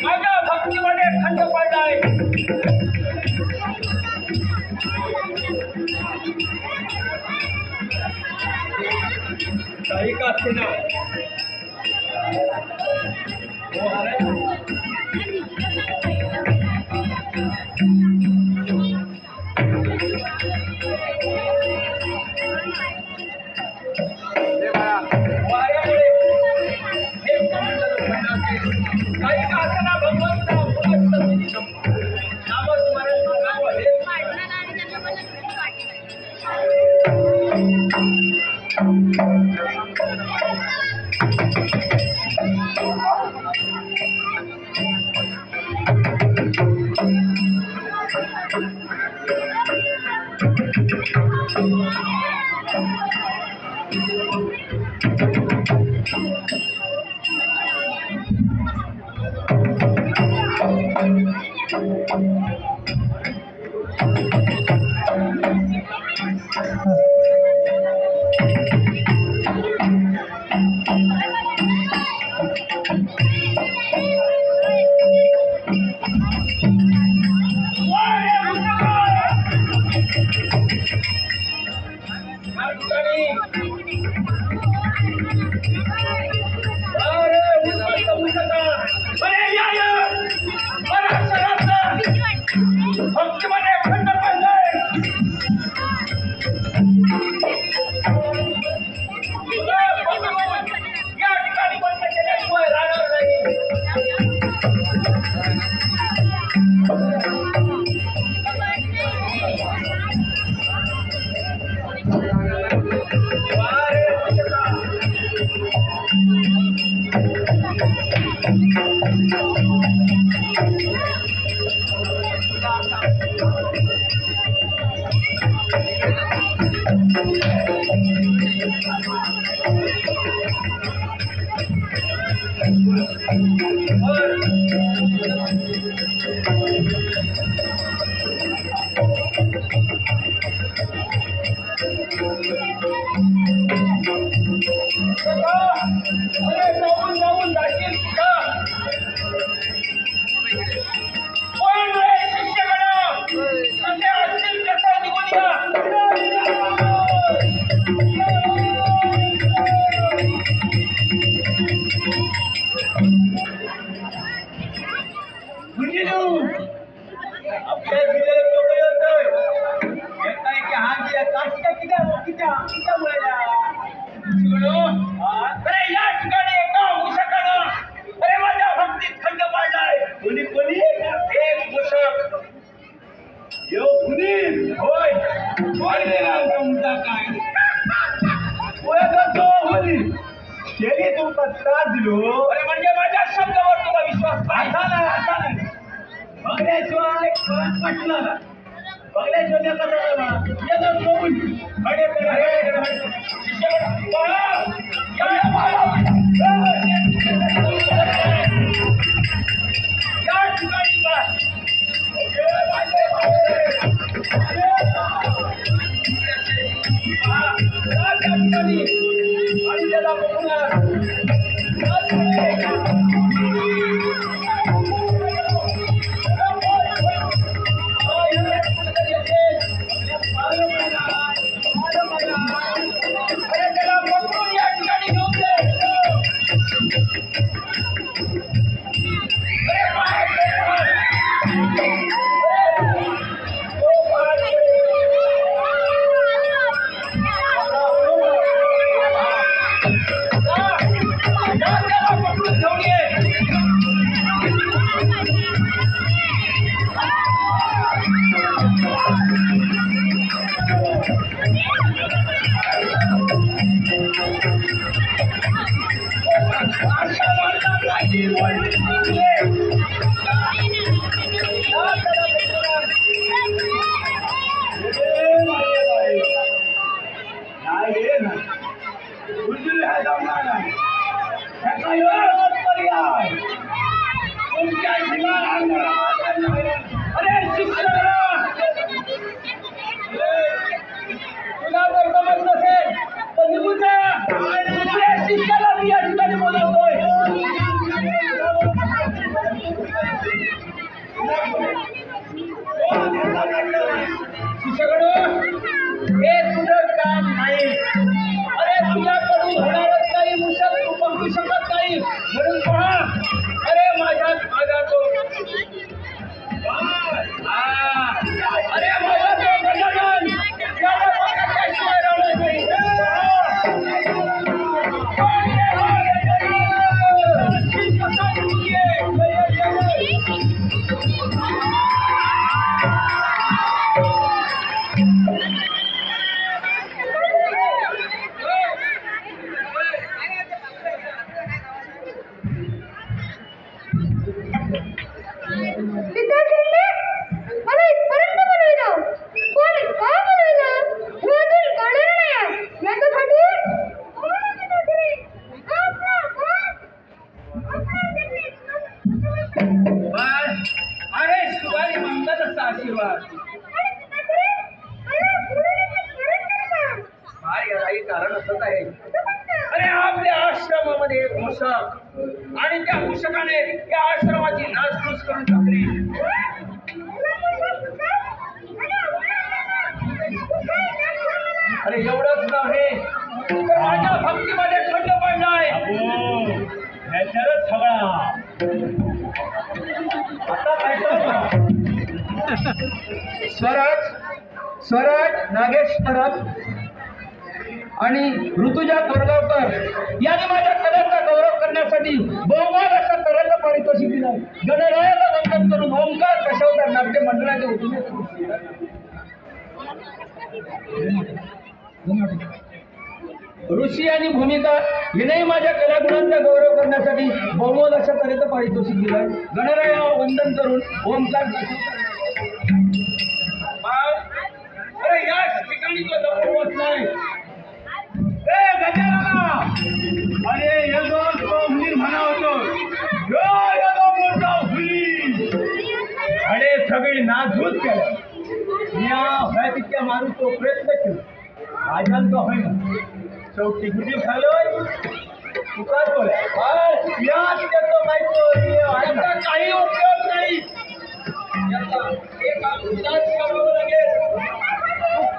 माझ्या भक्तीमध्ये खंड पडलाय. काही का असेना म्हणजे माझ्या शब्दावर तुला विश्वास नाही. बघल्याशिवाय पटलं बघल्याशिवाय ठिकाणी आणि त्याला कारण असत आहे. अरे आपल्या आश्रमामध्ये एक मूषक आणि त्या मूषकाने या आश्रमाची नासधूस करून टाकली. अरे एवढंच नव्हे तर माझ्या भक्तीमध्ये खंड पडलाय. सगळा आता स्वराज नागेश परब आणि ऋतुजा कोरगावकर यांनी माझ्या कलेचा गौरव करण्यासाठी बहुमान अशा तऱ्हेचं पारितोषिक दिलं. गणरायाला वंदन करून ओंकार दशावतार नाट्य मंडळाचे उद्दिष्ट ऋषी आणि भूमिका हिनेही माझ्या कलागुणांचा गौरव करण्यासाठी बहुमोल अशा तऱ्हेचं पारितोषिक दिलं. गणरायाला वंदन करून ओंकार दशावतार. अरे याच ठिकाणी तो दमवत नाही. अरे हुली म्हणा होतो अरे सगळी नाजूक केलं. या तितक्या मारून तो प्रयत्न केला. आजान तो होईना शेवटी गुटी खालोय तुकार काही उपयोग नाही.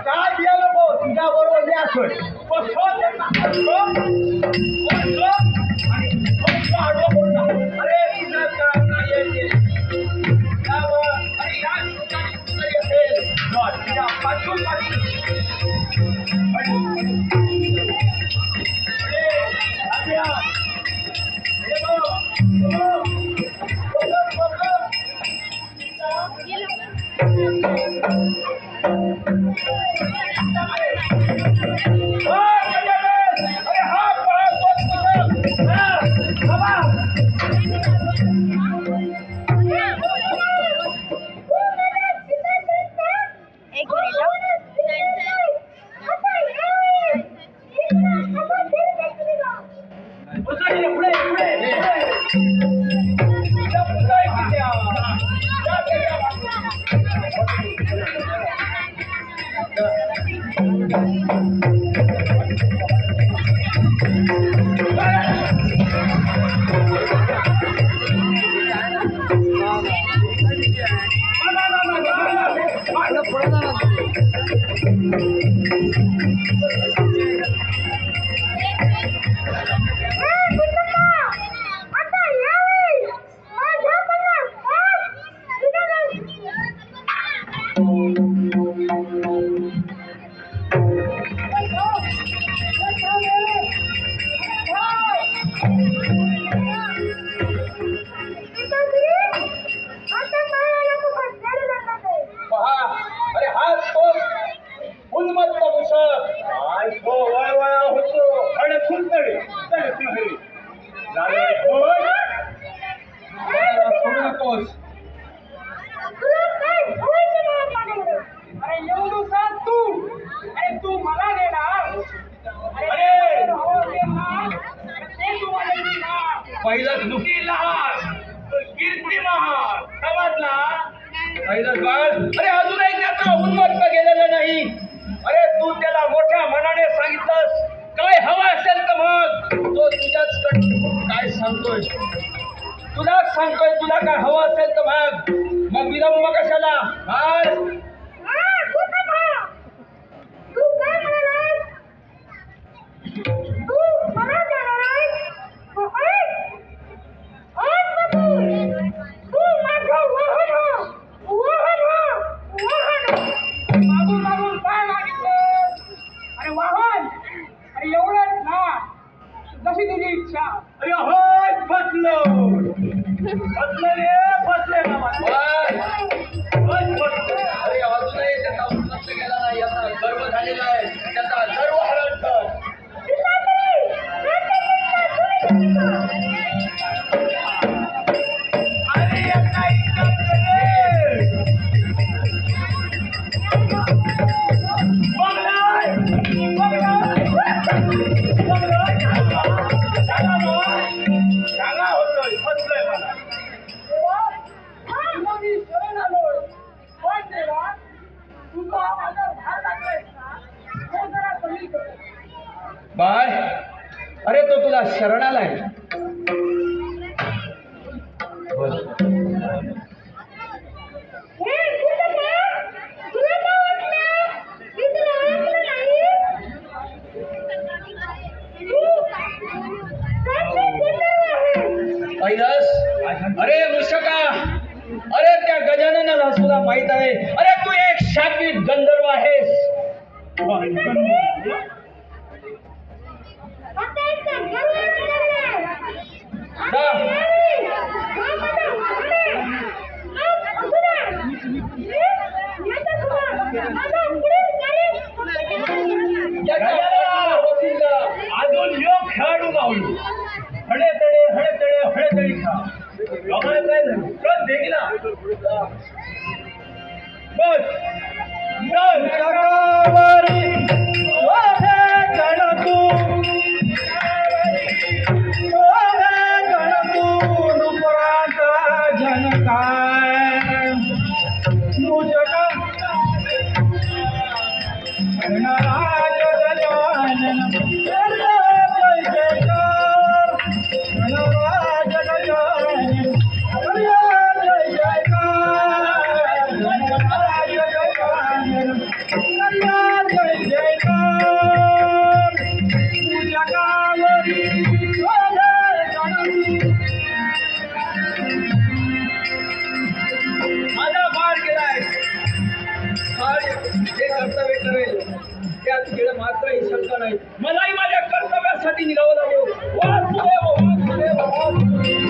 काय दिया नको तुझ्या बरोबर द्यासोय अरे तुझं काम नाही पुढे अरे हाच तो उन्मत्त मुसळ काय तो वळवळा होतो आणि सुंदरी सोडू नकोस. अरे एवढू सांग तू. अरे तू मला देणार. पहिलंच दुखी लहान कीर्ती महान समजला. पहिलंच बाळ. अरे अजून एक त्याचा उन्मत्त गेलेलं नाही. अरे तू त्याला मोठ्या मनाने सांगितलंस काय हवं असेल तर मग तो तुझ्याच काय सांगतोय. तुलाच सांगतोय तुला काय हवं असेल तर मग विलंब कशाला. मागून मागून काय मागितलं. अरे वाहन. अरे एवढंच ना जशी तुझी इच्छा. अरे होय फसलो रे फसले मामा अरे अजूनही त्याचा उन्नत गेला नाही. याचा गर्व झालेला आहे. त्याचा गर्व हरण कर. अरे यांना इज्जत करे. बघलाय सांगा होतोय फसलोय मला. बाय. अरे तो तुला शरणाला आहे. अरे मूषका. अरे त्या गजाननाला सुद्धा माहित आहे. अरे तू एक शापित गंधर्व आहेस. अजून योग खेळाडू गावलो. हळे तळे खा. लोकांना काय झालं कळत देखील बस माझा बाळ गेलाय. जे कर्तव्य करेल त्यात खेळ मात्र ही शंका नाही. मला